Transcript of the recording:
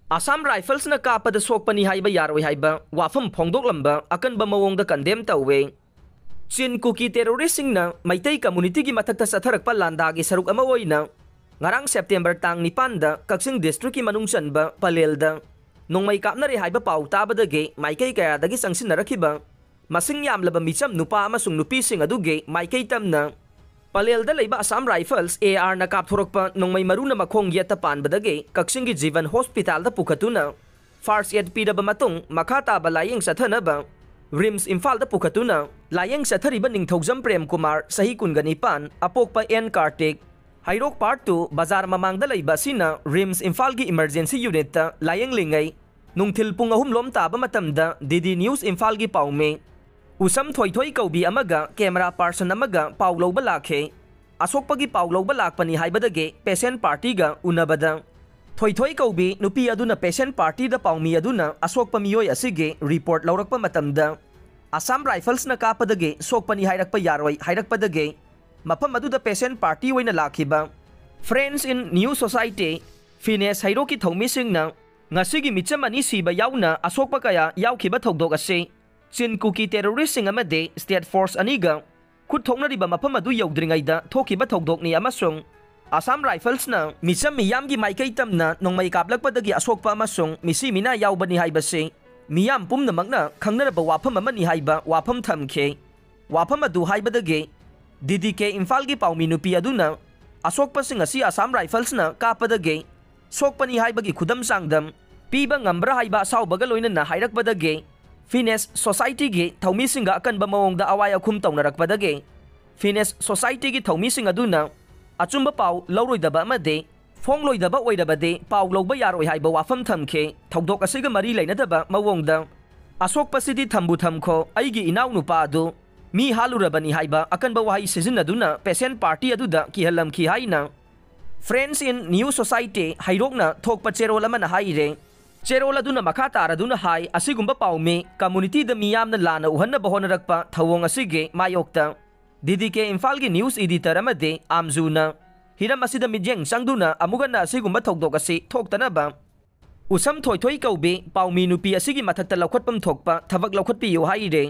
Assam Rifles na kapada sokpani haiba yaroi haiba wafam phongdoklamba akanba mawongda condemn tawwe. Chin Kuki terroristing na Maitai community gi mathakta satharakpa landagi saruk ama oina ngarang September tang 9 da Kaksing district ki manungsan ba Palelda nong may kapnari haiba pau tabadage Maikai kaya dagi sangsinarakiba masing yamlaba micham nupa amasung nupising aduge Maikai tamna Palelda leiba Assam Rifles AR na kapthurokpa nong may maruna makhong yata panbadage Kaksing gi Jivan Hospital da pukatuna First aid pida ba matong makata balayeng sathana ba Rims Imphal da pukatuna layeng sathariba Ningthojam Prem Kumar sahi kunganipan apok pa N Kartik Hairok Part 2 Bazar mamangda leiba sina Rims Imphal gi emergency unit ta layeng lingay nung thilpung ahumlom taba matamda DD News Imphal gi paume usam thoy kaubi amaga camera person amaga paulo balakhe asok pagi paulo balakpani haibadage patient party ga unabada thoy kaubi nupi aduna patient party da paumi aduna asok pamiyoy asige report laurakpa matamda Assam Rifles na kapadage sokpani hairakpa yaroi hairakpadage mapam aduda patient party oina lakhiba Friends in New Society Fines Hairoki thongmising na ngasigi michamani siba yauna asokpa kaya yaukhiba thogdok ase Chin Kuki terroristing amade state force aniga khut thongnariba mapam adu yaudringaida thokiba thogdok ni amasung Assam Rifles na misam miyam gi Maikai tamna nong may kaplakpadagi asokpa amasung misi mina yaubani haibase miyam pumnamakna khangnaraba wafam amani haiba wafam thamkhe wafam adu haibadage DDK Imphal gi paumi nupi aduna asokpa sing asi Assam Rifles na kapadage sokpani haibagi khudam sangdam piba ngambra haiba saubaga loina na hairakpadage Fines Society gi thaumi singa akanba mawongda awaya khum tawnarakpadage Fines Society gi thaumi singa aduna achumba pau lauroidaba amade phongloidaba oidabade pau logba yaroi haiba wafam thamkhe thogdok asiga mari leinadaba mawongda asokpa sidi thambu thamkho aigi inaw nupa adu mi halurabani haiba akanba wahai sizinaduna patient party aduda kihalam ki haina Friends in New Society hairokna thokpa cherol amana haire cherol aduna makha taraduna hai asigumba paume community da miyamna lana uhanna bahonarakpa thawong asige mayokta DDK Imphal gi news editor amade amzuna hiram asida mijeng sangduna amugana asigumba thogdok asi thoktanaba usam thoy kaube paumi nupi asigi mathakta lakhotpam thokpa thabak lakhotpi yo haire